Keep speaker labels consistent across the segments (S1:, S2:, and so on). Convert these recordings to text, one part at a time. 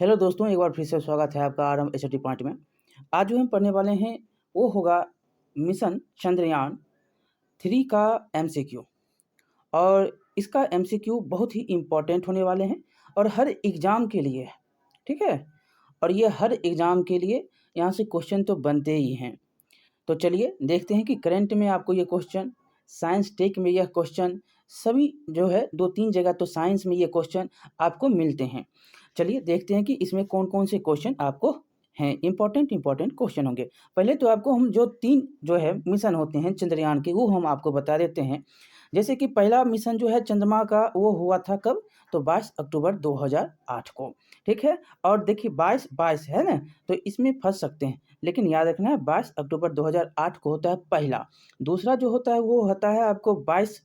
S1: Hello दोस्तों, एक बार फिर से स्वागत है आपका आरएम एचटी पॉइंट में। आज जो हम पढ़ने वाले हैं वो होगा मिशन चंद्रयान 3 का एमसीक्यू। और इसका एमसीक्यू बहुत ही इम्पोर्टेंट होने वाले हैं और हर एग्ज़ाम के लिए है, ठीक है। और ये हर एग्ज़ाम के लिए यहाँ से क्वेश्चन तो बनते ही हैं। तो चलिए देखते हैं कि करंट में आपको ये क्वेश्चन, साइंस टेक में यह क्वेश्चन, सभी जो है 2-3 जगह तो साइंस में ये क्वेश्चन आपको मिलते हैं। चलिए देखते हैं कि इसमें कौन-कौन से क्वेश्चन आपको हैं, इम्पोर्टेंट क्वेश्चन होंगे। पहले तो आपको हम जो 3 जो है मिशन होते हैं चंद्रयान के, वो हम आपको बता देते हैं। जैसे कि पहला मिशन जो है चंद्रमा का, वो हुआ था कब? तो 22 अक्टूबर 2008 को, ठीक है। और देखिए 22 है ना, तो इसमें फँस सकते हैं, लेकिन याद रखना है 22 अक्टूबर 2008 को होता है पहला। दूसरा जो होता है वो होता है आपको 22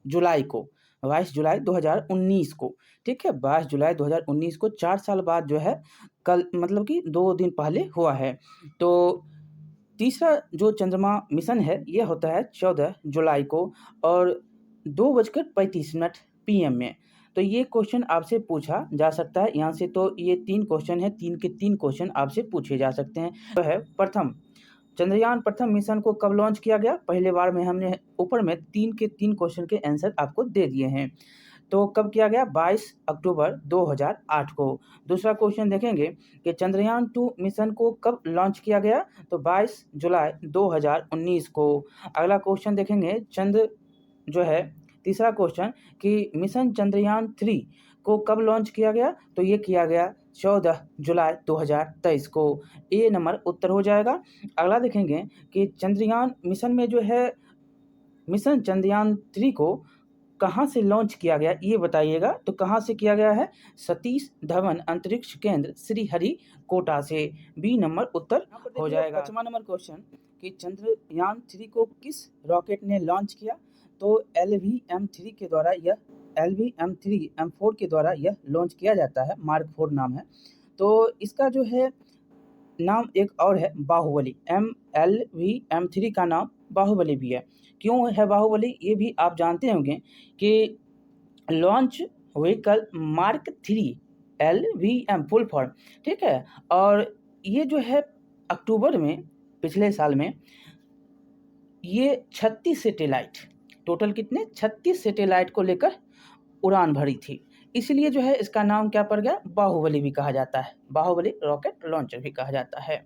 S1: जुलाई को, 22 जुलाई 2019 को, ठीक है। 22 जुलाई 2019 को 4 साल बाद जो है कल, मतलब कि 2 दिन पहले हुआ है। तो तीसरा जो चंद्रमा मिशन है ये होता है 14 जुलाई को और 2:35 पीएम में। तो ये क्वेश्चन आपसे पूछा जा सकता है यहाँ से। तो ये 3 क्वेश्चन है, 3 के 3 क्वेश्चन आपसे पूछे जा सकते हैं। तो है प्रथम चंद्रयान प्रथम मिशन को कब लॉन्च किया गया? पहले बार में हमने ऊपर में 3 के 3 क्वेश्चन के आंसर आपको दे दिए हैं। तो कब किया गया? 22 अक्टूबर 2008 को। दूसरा क्वेश्चन देखेंगे कि चंद्रयान 2 मिशन को कब लॉन्च किया गया? तो 22 जुलाई 2019 को। अगला क्वेश्चन देखेंगे जो है तीसरा क्वेश्चन कि मिशन चंद्रयान 3 को कब लॉन्च किया गया? तो ये किया गया 14 जुलाई 2023 को। ए नंबर उत्तर हो जाएगा। अगला देखेंगे कि चंद्रयान मिशन में जो है मिशन चंद्रयान 3 को कहाँ से लॉन्च किया गया ये बताइएगा। तो कहाँ से किया गया है? सतीश धवन अंतरिक्ष केंद्र श्रीहरिकोटा से। बी नंबर उत्तर हो जाएगा। 5वां नंबर क्वेश्चन कि चंद्रयान 3 को किस रॉकेट ने लॉन्च किया? तो LVM3 के द्वारा यह LVM3 M4 के द्वारा यह लॉन्च किया जाता है, मार्क 4 नाम है। तो इसका जो है नाम एक और है बाहुबली। LVM3 का नाम बाहुबली भी है। क्यों है बाहुबली? ये भी आप जानते होंगे कि launch vehicle mark 3 LVM full form, ठीक है। और ये जो है अक्टूबर में, पिछले साल में, ये 36 सैटेलाइट, टोटल कितने? 36 सैटेलाइट को लेकर उड़ान भरी थी। इसलिए जो है इसका नाम क्या पड़ गया? बाहुबली भी कहा जाता है, बाहुबली रॉकेट लॉन्चर भी कहा जाता है,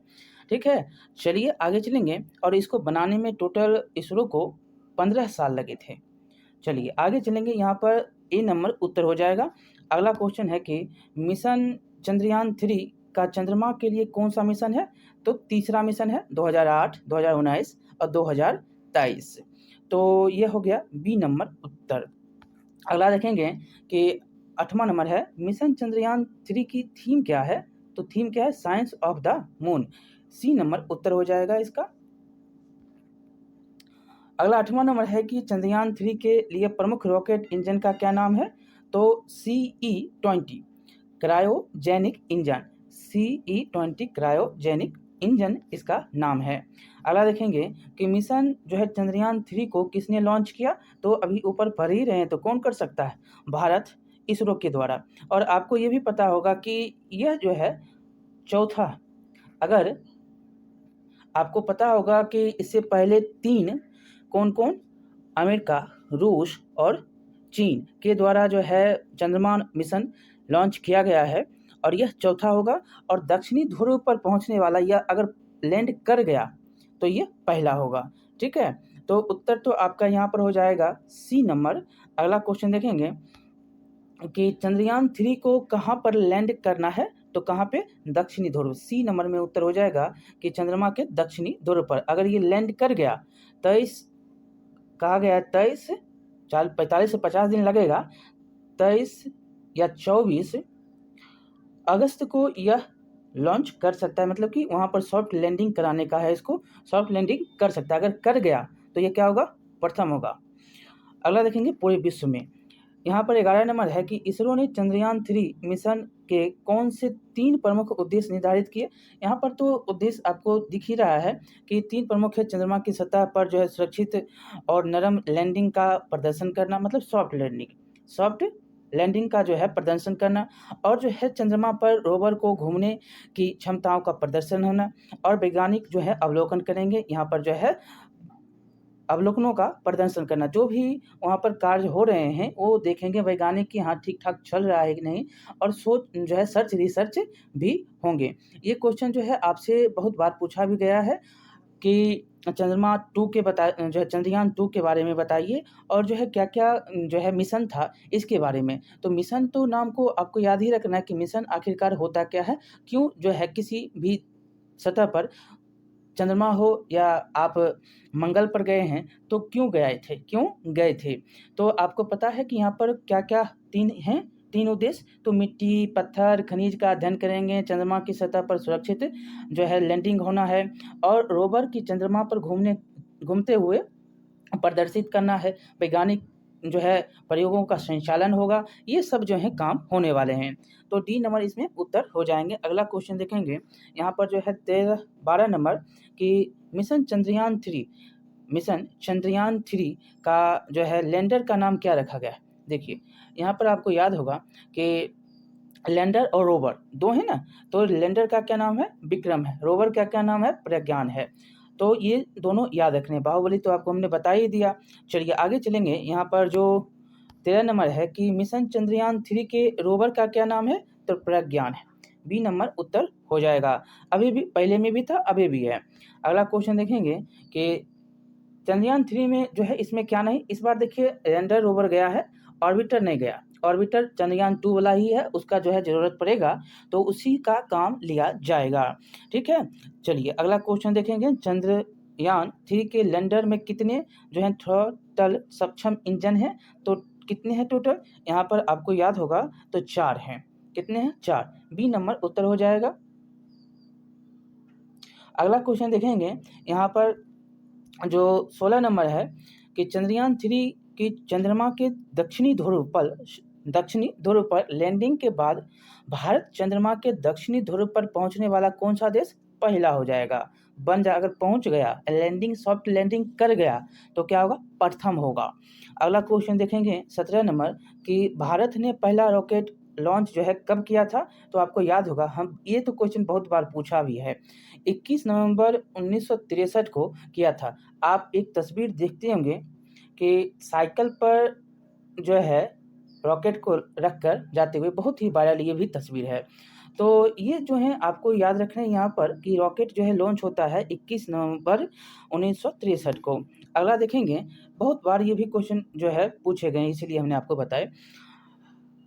S1: ठीक है। चलिए आगे चलेंगे। और इसको बनाने में टोटल इसरो को 15 साल लगे थे। चलिए आगे चलेंगे, यहाँ पर ए नंबर उत्तर हो जाएगा। अगला क्वेश्चन है कि मिशन चंद्रयान 3 का चंद्रमा के लिए कौन सा मिशन है? तो तीसरा मिशन है 2008, 2019 और 2023। तो ये हो गया बी नंबर उत्तर। अगला देखेंगे कि 8वां नंबर है मिशन चंद्रयान 3 की थीम क्या है? तो थीम क्या है? Science of the moon. C number उत्तर हो जाएगा इसका। अगला 8वां नंबर है कि चंद्रयान 3 के लिए प्रमुख रॉकेट इंजन का क्या नाम है? तो CE-20 cryogenic engine. CE-20 cryogenic engine इसका नाम है। अगला देखेंगे कि मिशन जो है चंद्रयान 3 को किसने लॉन्च किया? तो अभी ऊपर पढ़ ही रहे हैं, तो कौन कर सकता है? भारत, इसरो के द्वारा। और आपको ये भी पता होगा कि यह जो है चौथा, अगर आपको पता होगा कि इससे पहले 3 कौन-कौन? अमेरिका, रूस और चीन के द्वारा जो है चंद्रयान मिशन लॉन्च किया गया है और यह चौथा होगा। और दक्षिणी ध्रुव पर पहुंचने वाला यह अगर लैंड कर गया तो ये पहला होगा, ठीक है। तो उत्तर तो आपका यहाँ पर हो जाएगा सी नंबर। अगला क्वेश्चन देखेंगे कि चंद्रयान 3 को कहाँ पर लैंड करना है? तो कहाँ पे? दक्षिणी ध्रुव। सी नंबर में उत्तर हो जाएगा कि चंद्रमा के दक्षिणी ध्रुव पर अगर ये लैंड कर गया, 23 कहा गया है, 23 45 से 50 दिन लगेगा। 23 या 24 अगस्त को यह लॉन्च कर सकता है, मतलब कि वहाँ पर सॉफ्ट लैंडिंग कराने का है, इसको सॉफ्ट लैंडिंग कर सकता है। अगर कर गया तो ये क्या होगा? प्रथम होगा। अगला देखेंगे पूरे विश्व में। यहाँ पर 11 नंबर है कि इसरो ने चंद्रयान 3 मिशन के कौन से 3 प्रमुख उद्देश्य निर्धारित किए? यहाँ पर तो उद्देश्य आपको दिख ही रहा है कि 3 प्रमुख है। चंद्रमा की सतह पर जो है सुरक्षित और नरम लैंडिंग का प्रदर्शन करना, मतलब सॉफ्ट लैंडिंग, सॉफ्ट लैंडिंग का जो है प्रदर्शन करना, और जो है चंद्रमा पर रोवर को घूमने की क्षमताओं का प्रदर्शन होना, और वैज्ञानिक जो है अवलोकन करेंगे, यहाँ पर जो है अवलोकनों का प्रदर्शन करना। जो भी वहाँ पर कार्य हो रहे हैं वो देखेंगे वैज्ञानिक कि हाँ ठीक-ठाक चल रहा है कि नहीं, और सोच जो है सर्च रिसर्च भी होंगे। ये क्वेश्चन जो है आपसे बहुत बार पूछा भी गया है कि चंद्रमा 2 के जो है चंद्रयान 2 के बारे में बताइए, और जो है क्या-क्या जो है मिशन था इसके बारे में। तो मिशन तो नाम को आपको याद ही रखना है कि मिशन आखिरकार होता क्या है? क्यों जो है किसी भी सतह पर चंद्रमा हो या आप मंगल पर गए हैं, तो क्यों गए थे? तो आपको पता है कि यहाँ पर क्या-क्या 3 हैं, 3 उद्देश्य। तो मिट्टी, पत्थर, खनिज का अध्ययन करेंगे, चंद्रमा की सतह पर सुरक्षित जो है लैंडिंग होना है, और रोवर की चंद्रमा पर घूमते हुए प्रदर्शित करना है, वैज्ञानिक जो है प्रयोगों का संचालन होगा, ये सब जो है काम होने वाले हैं। तो डी नंबर इसमें उत्तर हो जाएँगे। अगला क्वेश्चन देखेंगे, यहाँ पर जो है 12 नंबर कि मिशन चंद्रयान 3 का जो है लैंडर का नाम क्या रखा गया है? देखिए, यहाँ पर आपको याद होगा कि लैंडर और रोवर 2 हैं ना, तो लैंडर का क्या नाम है? विक्रम है, रोवर का क्या नाम है? प्रज्ञान है। तो ये दोनों याद रखने हैं। बाहुबली तो आपको हमने बता ही दिया। चलिए आगे चलेंगे, यहाँ पर जो 13 नंबर है कि मिशन चंद्रयान 3 के रोवर का क्या नाम है? तो प्रज्ञान है। बी नंबर उत्तर हो जाएगा। अभी भी पहले में भी था, अभी भी है। अगला क्वेश्चन देखेंगे कि चंद्रयान 3 में जो है इसमें क्या नहीं, इस बार देखिए लैंडर रोवर गया है, ऑर्बिटर नहीं गया। ऑर्बिटर चंद्रयान 2 वाला ही है, उसका जो है ज़रूरत पड़ेगा तो उसी का काम लिया जाएगा, ठीक है? चलिए अगला क्वेश्चन देखेंगे, चंद्रयान 3 के लैंडर में कितने जो है थ्रॉटल सक्षम इंजन हैं? तो कितने हैं टोटल? यहाँ पर आपको याद होगा तो 4 हैं। कितने हैं? 4। बी नंबर उत्तर हो जाएगा। अगला क्वेश्चन देखेंगे, यहाँ पर जो 16 नंबर है कि चंद्रयान 3 की चंद्रमा के दक्षिणी ध्रुव पर लैंडिंग के बाद भारत चंद्रमा के दक्षिणी ध्रुव पर पहुंचने वाला कौन सा देश पहला हो जाएगा? अगर पहुंच गया, लैंडिंग सॉफ्ट लैंडिंग कर गया तो क्या होगा? प्रथम होगा। अगला क्वेश्चन देखेंगे 17 नंबर कि भारत ने पहला रॉकेट लॉन्च जो है कब किया था? तो आपको याद होगा, हम ये तो क्वेश्चन बहुत बार पूछा भी है। 21 नवंबर 1963 को किया था। आप एक तस्वीर देखते होंगे कि साइकिल पर जो है रॉकेट को रखकर जाते हुए, बहुत ही वायरल ये भी तस्वीर है। तो ये जो है आपको याद रखना है यहाँ पर कि रॉकेट जो है लॉन्च होता है 21 नवंबर 1963 को। अगला देखेंगे, बहुत बार ये भी क्वेश्चन जो है पूछे गए हैं, इसीलिए हमने आपको बताए।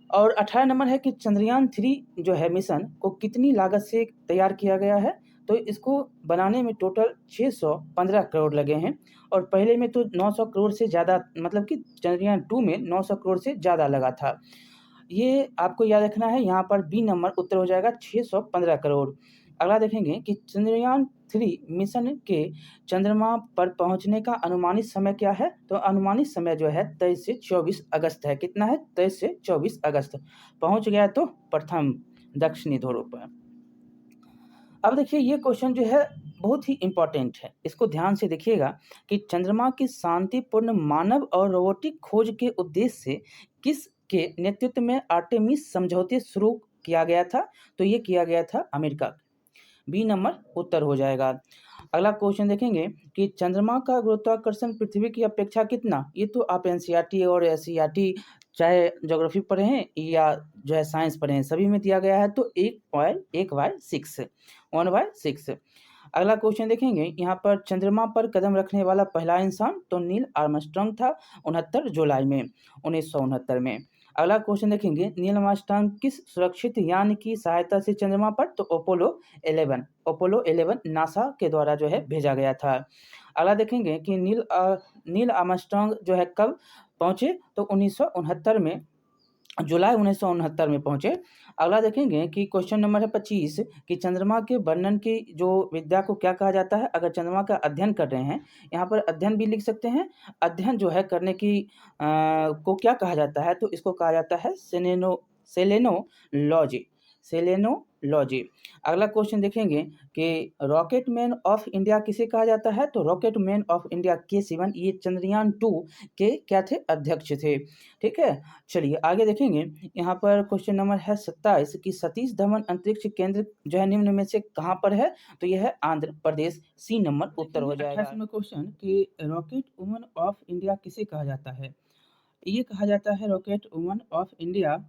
S1: और 18 नंबर है कि चंद्रयान 3 जो है मिशन को कितनी लागत से तैयार किया गया है? तो इसको बनाने में टोटल 615 करोड़ लगे हैं, और पहले में तो 900 करोड़ से ज़्यादा, मतलब कि चंद्रयान 2 में 900 करोड़ से ज़्यादा लगा था। ये आपको याद रखना है, यहाँ पर बी नंबर उत्तर हो जाएगा 615 करोड़। अगला देखेंगे कि चंद्रयान 3 मिशन के चंद्रमा पर पहुँचने का अनुमानित समय क्या है? तो अनुमानित समय जो है 23 से 24 अगस्त है। कितना है? 23 से 24 अगस्त। पहुँच गया तो प्रथम दक्षिणी ध्रुव पर। अब देखिए ये क्वेश्चन जो है बहुत ही इम्पोर्टेंट है, इसको ध्यान से देखिएगा कि चंद्रमा की शांतिपूर्ण मानव और रोबोटिक खोज के उद्देश्य से किसके नेतृत्व में आर्टेमिस समझौते शुरू किया गया था? तो ये किया गया था अमेरिका। बी नंबर उत्तर हो जाएगा। अगला क्वेश्चन देखेंगे कि चंद्रमा का गुरुत्वाकर्षण पृथ्वी की अपेक्षा कितना? ये तो आप एनसीईआरटी और एससीईआरटी चाहे ज्योग्राफी पढ़े हैं या जो है साइंस पढ़े हैं, सभी में दिया गया है। तो 1/6 अगला क्वेश्चन देखेंगे, यहाँ पर चंद्रमा पर कदम रखने वाला पहला इंसान तो नील आर्मस्ट्रांग था 69 जुलाई में 1969 में। अगला क्वेश्चन देखेंगे, नील आर्मस्ट्रांग किस सुरक्षित यान की सहायता से चंद्रमा पर? तो अपोलो 11 नासा के द्वारा जो है भेजा गया था। अगला देखेंगे कि नील आर्मस्ट्रांग जो है कब पहुँचे? तो 1969 में, जुलाई 1969 में पहुँचे। अगला देखेंगे कि क्वेश्चन नंबर है 25 कि चंद्रमा के वर्णन की जो विद्या को क्या कहा जाता है? अगर चंद्रमा का अध्ययन कर रहे हैं, यहाँ पर अध्ययन भी लिख सकते हैं। अध्ययन जो है करने की को क्या कहा जाता है? तो इसको कहा जाता है सेलेनोलॉजी। सेलेनोलॉजी। अगला क्वेश्चन देखेंगे कि रॉकेट मैन ऑफ इंडिया किसे कहा जाता है, तो रॉकेट मैन ऑफ इंडिया के सिवन ये चंद्रयान 2 के क्या थे, अध्यक्ष थे। ठीक है, चलिए आगे देखेंगे। यहाँ पर क्वेश्चन नंबर है 27 कि सतीश धवन अंतरिक्ष केंद्र जो है निम्न में से कहाँ पर है, तो यह है आंध्र प्रदेश, सी नंबर उत्तर हो जाएगा। 28वां क्वेश्चन कि रॉकेट वुमन ऑफ इंडिया किसे कहा जाता है, ये कहा जाता है रॉकेट वुमन ऑफ इंडिया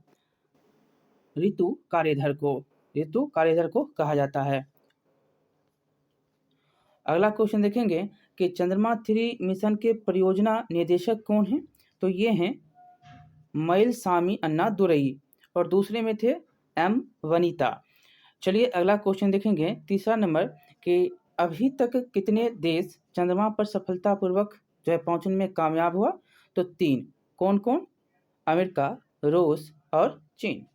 S1: ऋतु कार्यधर को कहा जाता है। अगला क्वेश्चन देखेंगे कि चंद्रमा 3 मिशन के परियोजना निदेशक कौन हैं, तो ये हैं मइलसामी अन्नादुरई और दूसरे में थे एम वनीता। चलिए अगला क्वेश्चन देखेंगे, तीसरा नंबर कि अभी तक कितने देश चंद्रमा पर सफलतापूर्वक जो है पहुंचने में कामयाब हुआ, तो 3। कौन कौन, अमेरिका, रूस और चीन।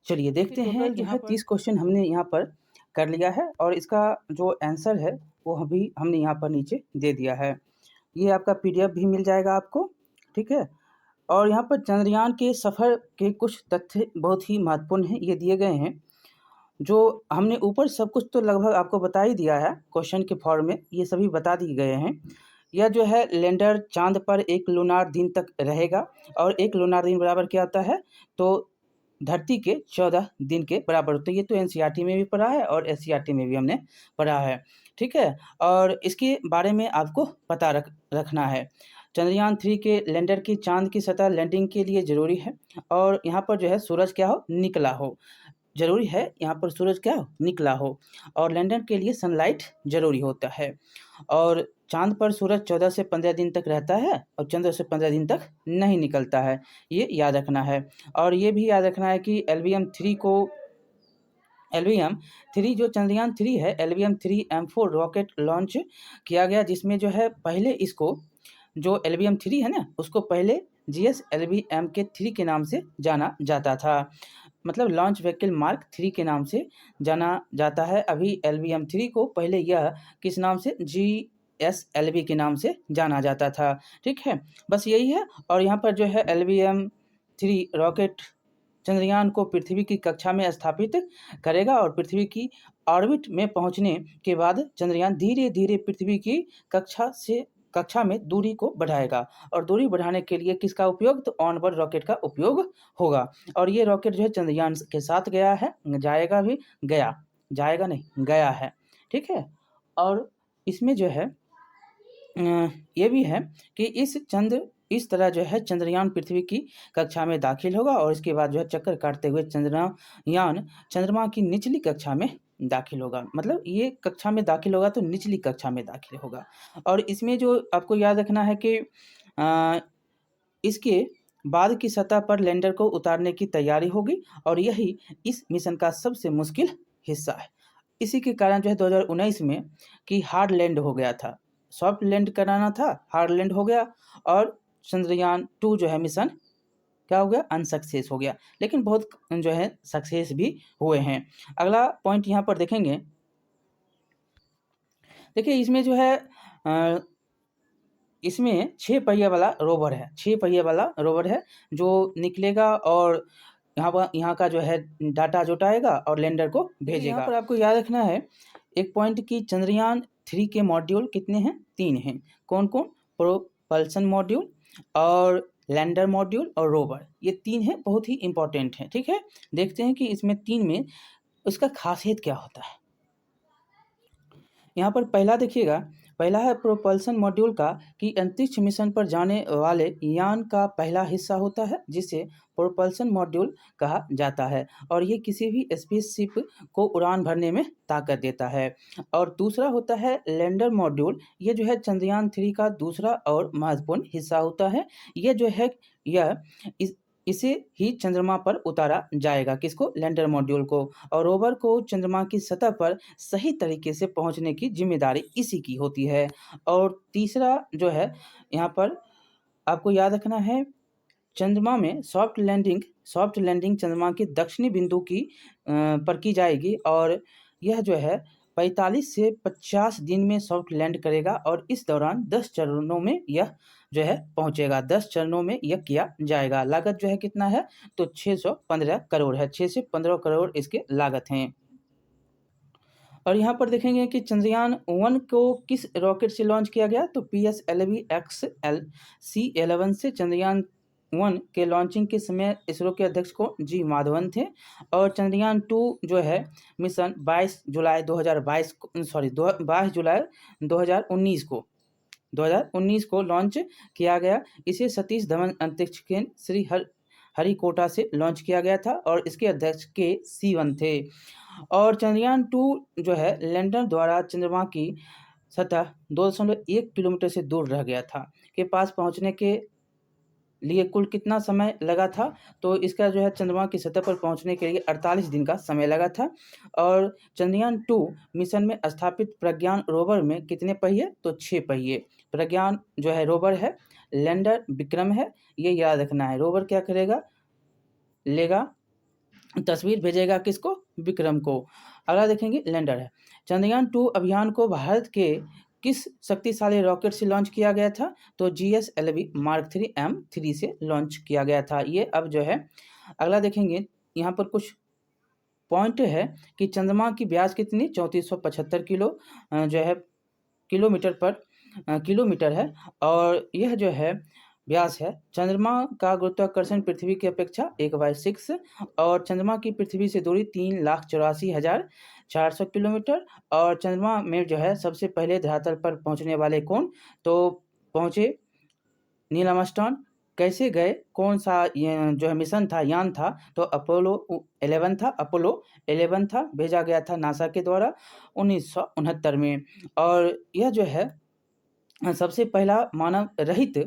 S1: चलिए देखते हैं, यहाँ 30 क्वेश्चन हमने यहाँ पर कर लिया है और इसका जो आंसर है वो अभी हमने यहाँ पर नीचे दे दिया है। ये आपका PDF भी मिल जाएगा आपको, ठीक है। और यहाँ पर चंद्रयान के सफ़र के कुछ तथ्य बहुत ही महत्वपूर्ण हैं, ये दिए गए हैं। जो हमने ऊपर सब कुछ तो लगभग आपको बता ही दिया है क्वेश्चन के फॉर्म में, ये सभी बता दिए गए हैं। यह जो है लैंडर चांद पर 1 लूनार दिन तक रहेगा और 1 लूनार दिन बराबर क्या होता है, तो धरती के 14 दिन के बराबर होते हैं। ये तो NCERT में भी पढ़ा है और SCERT में भी हमने पढ़ा है, ठीक है। और इसके बारे में आपको पता रखना है। चंद्रयान 3 के लैंडर की चांद की सतह लैंडिंग के लिए ज़रूरी है और यहाँ पर जो है सूरज क्या हो, निकला हो। ज़रूरी है यहाँ पर सूरज क्या हो, निकला हो। और लैंडर के लिए सनलाइट ज़रूरी होता है। और चांद पर सूरज 14 से 15 दिन तक रहता है और चंद्र से 15 दिन तक नहीं निकलता है, ये याद रखना है। और ये भी याद रखना है कि LVM-3 जो चंद्रयान 3 है, LVM-3M4 रॉकेट लॉन्च किया गया, जिसमें जो है पहले इसको जो LVM-3 है ना, उसको पहले GS-LV-M-3 के नाम से जाना जाता था, मतलब लॉन्च व्हीकल मार्क 3 के नाम से जाना जाता है। अभी LVM-3 को पहले यह किस नाम से, GSLV के नाम से जाना जाता था, ठीक है। बस यही है। और यहाँ पर जो है LVM-3 रॉकेट चंद्रयान को पृथ्वी की कक्षा में स्थापित करेगा और पृथ्वी की ऑर्बिट में पहुंचने के बाद चंद्रयान धीरे धीरे पृथ्वी की कक्षा में दूरी को बढ़ाएगा। और दूरी बढ़ाने के लिए किसका उपयोग, तो ऑनबोर्ड रॉकेट का उपयोग होगा। और ये रॉकेट जो है चंद्रयान के साथ गया है, गया है, ठीक है। और इसमें जो है ये भी है कि इस तरह जो है चंद्रयान पृथ्वी की कक्षा में दाखिल होगा और इसके बाद जो है चक्कर काटते हुए चंद्रयान चंद्रमा की निचली कक्षा में दाखिल होगा। मतलब ये कक्षा में दाखिल होगा तो निचली कक्षा में दाखिल होगा। और इसमें जो आपको याद रखना है कि इसके बाद की सतह पर लैंडर को उतारने की तैयारी होगी और यही इस मिशन का सबसे मुश्किल हिस्सा है। इसी के कारण जो है 2019 में कि हार्ड लैंड हो गया था, सॉफ्ट लैंड कराना था, हार्ड लैंड हो गया और चंद्रयान 2 जो है मिशन क्या हो गया, अनसक्सेस हो गया। लेकिन बहुत जो है सक्सेस भी हुए हैं। अगला पॉइंट यहाँ पर देखेंगे, देखिए इसमें जो है इसमें 6 पहिया वाला रोवर है, 6 पहिया वाला रोवर है जो निकलेगा और यहाँ का जो है डाटा जुटाएगा और लैंडर को भेजेगा। यहाँ पर आपको याद रखना है एक पॉइंट कि चंद्रयान 3 के मॉड्यूल कितने हैं, 3 हैं। कौन कौन, प्रोपल्सन मॉड्यूल और लैंडर मॉड्यूल और रोवर, ये 3 हैं, बहुत ही इंपॉर्टेंट हैं, ठीक है। देखते हैं कि इसमें 3 में उसका खासियत क्या होता है। यहाँ पर पहला देखिएगा, पहला है प्रोपल्सन मॉड्यूल का कि अंतरिक्ष मिशन पर जाने वाले यान का पहला हिस्सा होता है जिसे प्रोपल्सन मॉड्यूल कहा जाता है और ये किसी भी स्पेसशिप को उड़ान भरने में ताकत देता है। और दूसरा होता है लैंडर मॉड्यूल, ये जो है चंद्रयान 3 का दूसरा और महत्वपूर्ण हिस्सा होता है। ये जो है इसे ही चंद्रमा पर उतारा जाएगा, किसको, लैंडर मॉड्यूल को। और रोवर को चंद्रमा की सतह पर सही तरीके से पहुंचने की जिम्मेदारी इसी की होती है। और तीसरा जो है यहाँ पर आपको याद रखना है, चंद्रमा में सॉफ्ट लैंडिंग चंद्रमा के दक्षिणी बिंदु पर की जाएगी और यह जो है 45 से 50 दिन में सॉफ्ट लैंड करेगा और इस दौरान 10 चरणों में यह जो है पहुंचेगा। 10 चरणों में यह किया जाएगा। लागत जो है कितना है, तो 615 करोड़ है। 6 से 15 करोड़ इसके लागत हैं। और यहाँ पर देखेंगे कि चंद्रयान-1 को किस रॉकेट से लॉन्च किया गया, तो PSLV XLC-11 से। चंद्रयान-1 के लॉन्चिंग के समय इसरो के अध्यक्ष को जी माधवन थे। और चंद्रयान-2 जो है मिशन 22 जुलाई 2019 को लॉन्च किया गया। इसे सतीश धवन अंतरिक्ष केंद्र श्रीहरिकोटा से लॉन्च किया गया था और इसके अध्यक्ष के सीवन थे। और चंद्रयान-2 जो है लैंडर द्वारा चंद्रमा की सतह 2.1 किलोमीटर से दूर रह गया था के पास पहुंचने के लिए कुल कितना समय लगा था, तो इसका जो है चंद्रमा की सतह पर पहुंचने के लिए 48 दिन का समय लगा था। और चंद्रयान-2 मिशन में स्थापित प्रज्ञान रोवर में कितने पहिए, तो 6 पहिए। प्रज्ञान जो है रोवर है, लैंडर विक्रम है, ये याद रखना है। रोवर क्या करेगा, लेगा तस्वीर भेजेगा किसको, विक्रम को। अगला देखेंगे लैंडर है। चंद्रयान-2 अभियान को भारत के किस शक्तिशाली रॉकेट से लॉन्च किया गया था, तो GSLV Mark 3 M3 से लॉन्च किया गया था। ये अब जो है अगला देखेंगे, यहाँ पर कुछ पॉइंट है कि चंद्रमा की व्यास कितनी 3475 जो है किलोमीटर है। और यह जो है व्यास है। चंद्रमा का गुरुत्वाकर्षण पृथ्वी की अपेक्षा 1/6 और चंद्रमा की पृथ्वी से दूरी 3,84,400 किलोमीटर। और चंद्रमा में जो है सबसे पहले धरातल पर पहुंचने वाले कौन, तो पहुंचे नील आर्मस्ट्रांग। कैसे गए, कौन सा जो है मिशन था, यान था, तो अपोलो 11 था, भेजा गया था नासा के द्वारा 1969 में। और यह जो है सबसे पहला मानव रहित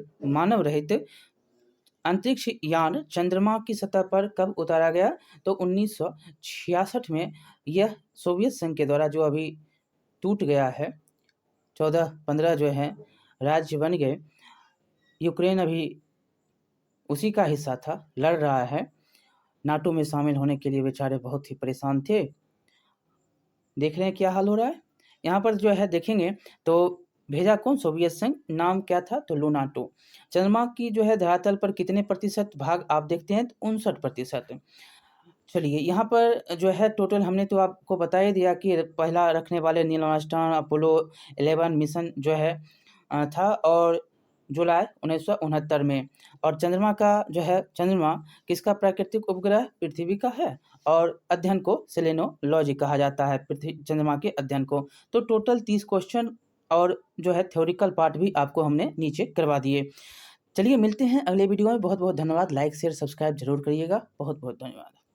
S1: अंतरिक्ष यान चंद्रमा की सतह पर कब उतारा गया, तो 1966 में। यह सोवियत संघ के द्वारा जो अभी टूट गया है, 14-15 जो है राज्य बन गए। यूक्रेन अभी उसी का हिस्सा था, लड़ रहा है। नाटो में शामिल होने के लिए बेचारे बहुत ही परेशान थे। देख रहे हैं क्या हाल हो रहा है। यहाँ पर जो है देखेंगे तो भेजा कौन, सोवियत संघ। नाम क्या था, तो लूना 2। चंद्रमा की जो है धरातल पर कितने प्रतिशत भाग आप देखते हैं, तो 59%। चलिए यहाँ पर जो है टोटल हमने तो आपको बता ही दिया कि पहला रखने वाले नील आर्मस्ट्रांग अपोलो 11 मिशन जो है था, और जुलाई 1969 में। और चंद्रमा का जो है, चंद्रमा किसका प्राकृतिक उपग्रह, पृथ्वी का है। और अध्ययन को सेलेनोलॉजी कहा जाता है, चंद्रमा के अध्ययन को। तो टोटल 30 क्वेश्चन और जो है थ्योरिकल पार्ट भी आपको हमने नीचे करवा दिए। चलिए मिलते हैं अगले वीडियो में। बहुत बहुत धन्यवाद। लाइक शेयर सब्सक्राइब जरूर करिएगा। बहुत बहुत धन्यवाद।